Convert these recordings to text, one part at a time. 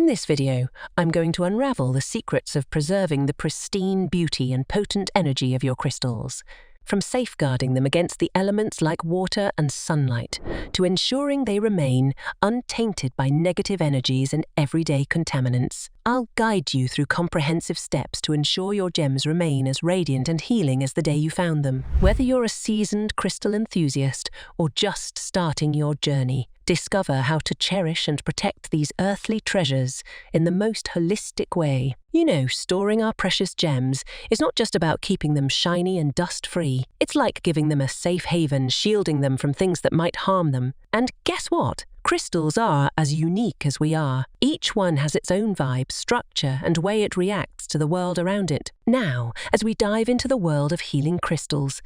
In this video, I'm going to unravel the secrets of preserving the pristine beauty and potent energy of your crystals, from safeguarding them against the elements like water and sunlight, to ensuring they remain untainted by negative energies and everyday contaminants. I'll guide you through comprehensive steps to ensure your gems remain as radiant and healing as the day you found them. Whether you're a seasoned crystal enthusiast or just starting your journey, discover how to cherish and protect these earthly treasures in the most holistic way. You know, storing our precious gems is not just about keeping them shiny and dust-free. It's like giving them a safe haven, shielding them from things that might harm them. And guess what? Crystals are as unique as we are. Each one has its own vibe, structure, and way it reacts to the world around it. Now, as we dive into the world of healing crystals,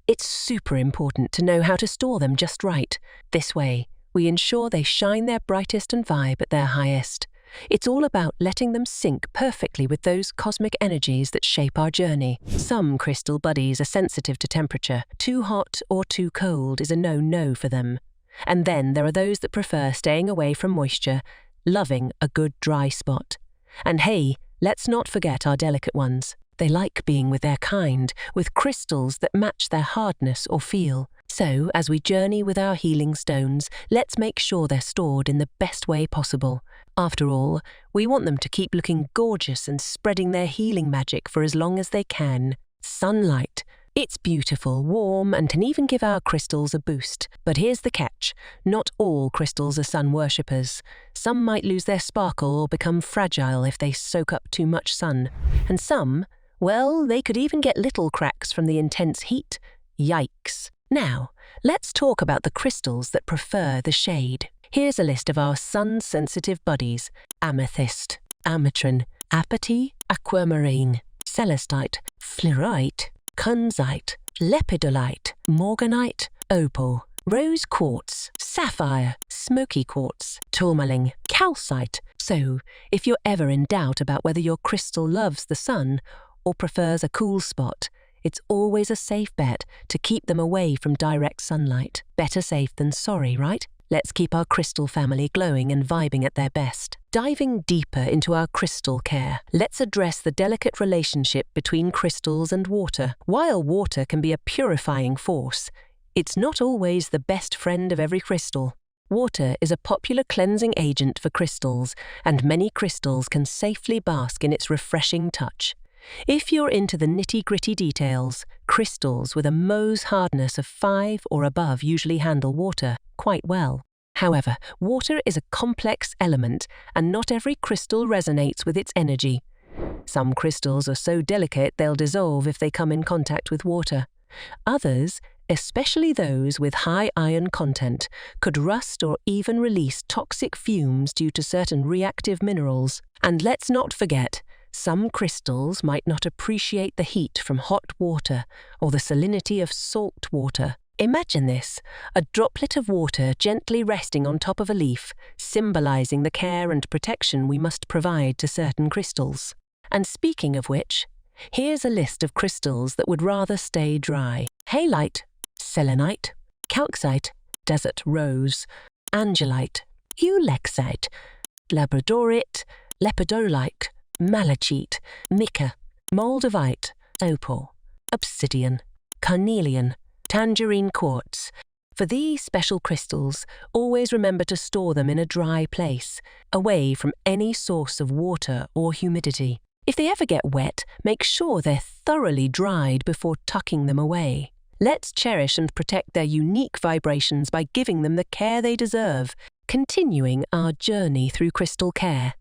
it's super important to know how to store them just right. This way, we ensure they shine their brightest and vibe at their highest. It's all about letting them sync perfectly with those cosmic energies that shape our journey. Some crystal buddies are sensitive to temperature. Too hot or too cold is a no-no for them. And then there are those that prefer staying away from moisture, loving a good dry spot. And hey, let's not forget our delicate ones. They like being with their kind, with crystals that match their hardness or feel. So, as we journey with our healing stones, let's make sure they're stored in the best way possible. After all, we want them to keep looking gorgeous and spreading their healing magic for as long as they can. Sunlight. It's beautiful, warm, and can even give our crystals a boost. But here's the catch. Not all crystals are sun worshippers. Some might lose their sparkle or become fragile if they soak up too much sun. And some, well, they could even get little cracks from the intense heat. Yikes. Now, let's talk about the crystals that prefer the shade. Here's a list of our sun-sensitive buddies: amethyst, ametrine, apatite, aquamarine, celestite, fluorite, kunzite, lepidolite, morganite, opal, rose quartz, sapphire, smoky quartz, tourmaline, calcite. So, if you're ever in doubt about whether your crystal loves the sun or prefers a cool spot, it's always a safe bet to keep them away from direct sunlight. Better safe than sorry, right? Let's keep our crystal family glowing and vibing at their best. Diving deeper into our crystal care, let's address the delicate relationship between crystals and water. While water can be a purifying force, it's not always the best friend of every crystal. Water is a popular cleansing agent for crystals, and many crystals can safely bask in its refreshing touch. If you're into the nitty-gritty details, crystals with a Mohs hardness of 5 or above usually handle water quite well. However, water is a complex element, and not every crystal resonates with its energy. Some crystals are so delicate they'll dissolve if they come in contact with water. Others, especially those with high iron content, could rust or even release toxic fumes due to certain reactive minerals. And let's not forget, some crystals might not appreciate the heat from hot water or the salinity of salt water. Imagine this, a droplet of water gently resting on top of a leaf, symbolizing the care and protection we must provide to certain crystals. And speaking of which, here's a list of crystals that would rather stay dry: halite, selenite, calcite, desert rose, angelite, ulexite, labradorite, lepidolite, malachite, mica, moldavite, opal, obsidian, carnelian, tangerine quartz. For these special crystals, always remember to store them in a dry place, away from any source of water or humidity. If they ever get wet, make sure they're thoroughly dried before tucking them away. Let's cherish and protect their unique vibrations by giving them the care they deserve. Continuing our journey through crystal care,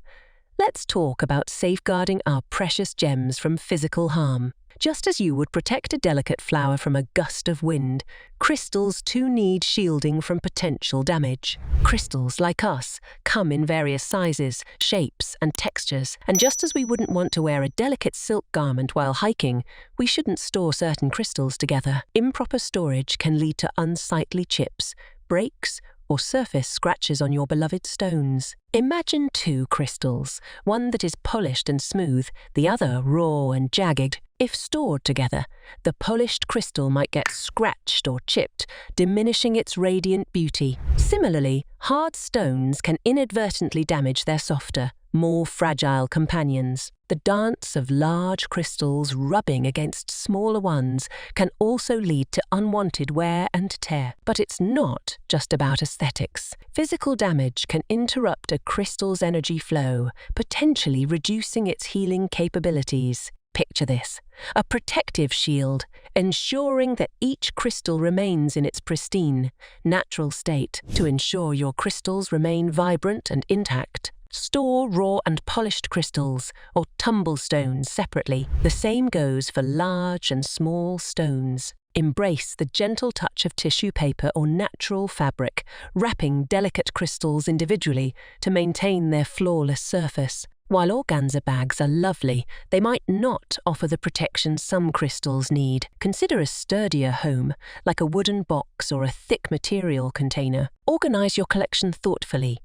let's talk about safeguarding our precious gems from physical harm. Just as you would protect a delicate flower from a gust of wind, crystals too need shielding from potential damage. Crystals, like us, come in various sizes, shapes, and textures, and just as we wouldn't want to wear a delicate silk garment while hiking, we shouldn't store certain crystals together. Improper storage can lead to unsightly chips, breaks, or surface scratches on your beloved stones. Imagine two crystals, one that is polished and smooth, the other raw and jagged. If stored together, the polished crystal might get scratched or chipped, diminishing its radiant beauty. Similarly, hard stones can inadvertently damage their softer, more fragile companions. The dance of large crystals rubbing against smaller ones can also lead to unwanted wear and tear. But it's not just about aesthetics. Physical damage can interrupt a crystal's energy flow, potentially reducing its healing capabilities. Picture this: a protective shield, ensuring that each crystal remains in its pristine, natural state. To ensure your crystals remain vibrant and intact, store raw and polished crystals or tumble stones separately. The same goes for large and small stones. Embrace the gentle touch of tissue paper or natural fabric, wrapping delicate crystals individually to maintain their flawless surface. While organza bags are lovely, they might not offer the protection some crystals need. Consider a sturdier home, like a wooden box or a thick material container. Organize your collection thoughtfully.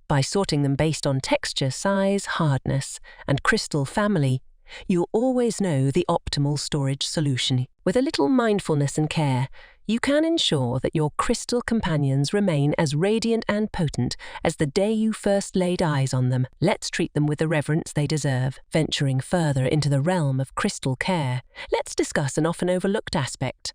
By sorting them based on texture, size, hardness, and crystal family, you'll always know the optimal storage solution. With a little mindfulness and care, you can ensure that your crystal companions remain as radiant and potent as the day you first laid eyes on them. Let's treat them with the reverence they deserve. Venturing further into the realm of crystal care, let's discuss an often overlooked aspect: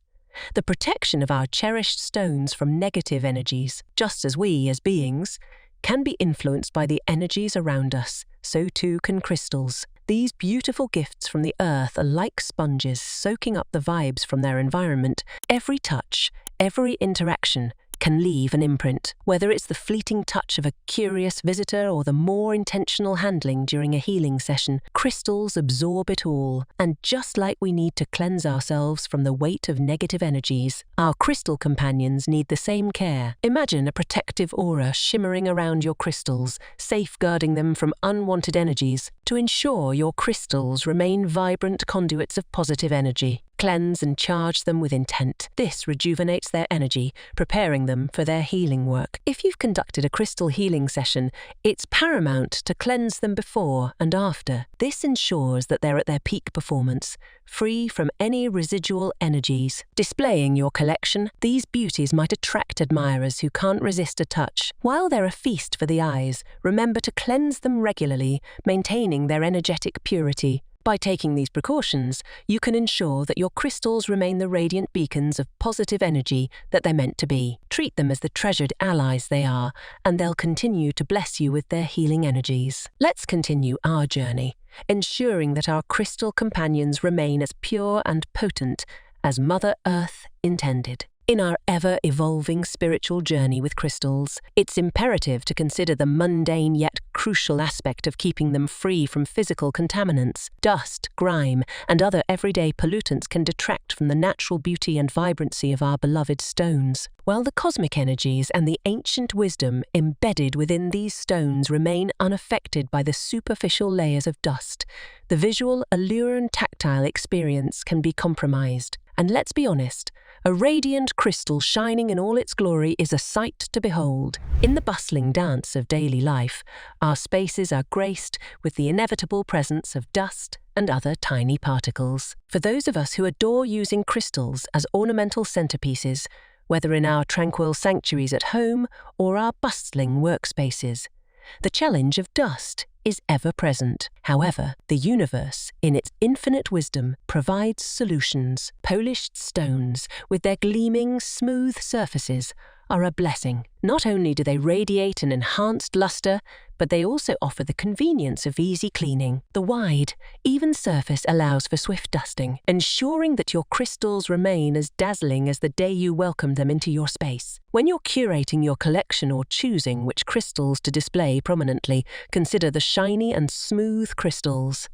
the protection of our cherished stones from negative energies. Just as we, as beings, can be influenced by the energies around us, so too can crystals. These beautiful gifts from the earth are like sponges, soaking up the vibes from their environment. Every touch, every interaction can leave an imprint. Whether it's the fleeting touch of a curious visitor or the more intentional handling during a healing session, crystals absorb it all. And just like we need to cleanse ourselves from the weight of negative energies, our crystal companions need the same care. Imagine a protective aura shimmering around your crystals, safeguarding them from unwanted energies. To ensure your crystals remain vibrant conduits of positive energy, cleanse and charge them with intent. This rejuvenates their energy, preparing them for their healing work. If you've conducted a crystal healing session, it's paramount to cleanse them before and after. This ensures that they're at their peak performance, free from any residual energies. Displaying your collection, these beauties might attract admirers who can't resist a touch. While they're a feast for the eyes, remember to cleanse them regularly, maintaining their energetic purity. By taking these precautions, you can ensure that your crystals remain the radiant beacons of positive energy that they're meant to be. Treat them as the treasured allies they are, and they'll continue to bless you with their healing energies. Let's continue our journey, ensuring that our crystal companions remain as pure and potent as Mother Earth intended. In our ever-evolving spiritual journey with crystals, it's imperative to consider the mundane yet crucial aspect of keeping them free from physical contaminants. Dust, grime, and other everyday pollutants can detract from the natural beauty and vibrancy of our beloved stones. While the cosmic energies and the ancient wisdom embedded within these stones remain unaffected by the superficial layers of dust, the visual, allure and tactile experience can be compromised. And let's be honest, a radiant crystal shining in all its glory is a sight to behold. In the bustling dance of daily life, our spaces are graced with the inevitable presence of dust and other tiny particles. For those of us who adore using crystals as ornamental centerpieces, whether in our tranquil sanctuaries at home or our bustling workspaces, the challenge of dust is ever present. However, the universe, in its infinite wisdom, provides solutions. Polished stones, with their gleaming, smooth surfaces, are a blessing. Not only do they radiate an enhanced luster, but they also offer the convenience of easy cleaning. The wide, even surface allows for swift dusting, ensuring that your crystals remain as dazzling as the day you welcomed them into your space. When you're curating your collection or choosing which crystals to display prominently, consider the shiny and smooth crystals.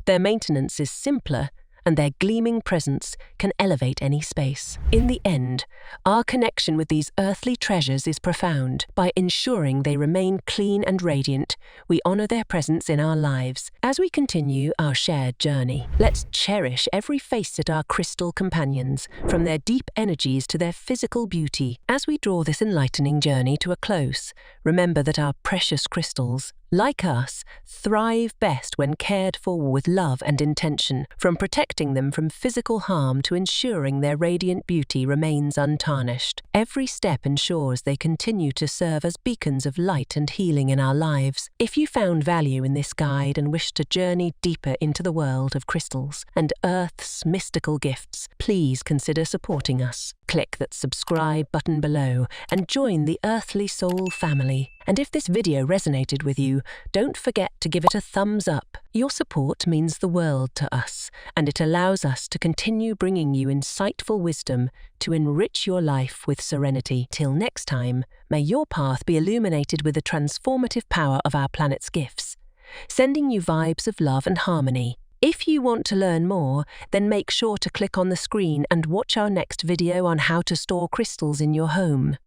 Their maintenance is simpler, and their gleaming presence can elevate any space. In the end, our connection with these earthly treasures is profound. By ensuring they remain clean and radiant, we honor their presence in our lives. As we continue our shared journey, let's cherish every facet of our crystal companions, from their deep energies to their physical beauty. As we draw this enlightening journey to a close, remember that our precious crystals like us, thrive best when cared for with love and intention, from protecting them from physical harm to ensuring their radiant beauty remains untarnished. Every step ensures they continue to serve as beacons of light and healing in our lives. If you found value in this guide and wish to journey deeper into the world of crystals and Earth's mystical gifts, please consider supporting us. Click that subscribe button below and join the Earthly Soul family. And if this video resonated with you, don't forget to give it a thumbs up. Your support means the world to us, and it allows us to continue bringing you insightful wisdom to enrich your life with serenity. Till next time, may your path be illuminated with the transformative power of our planet's gifts, sending you vibes of love and harmony. If you want to learn more, then make sure to click on the screen and watch our next video on how to store crystals in your home.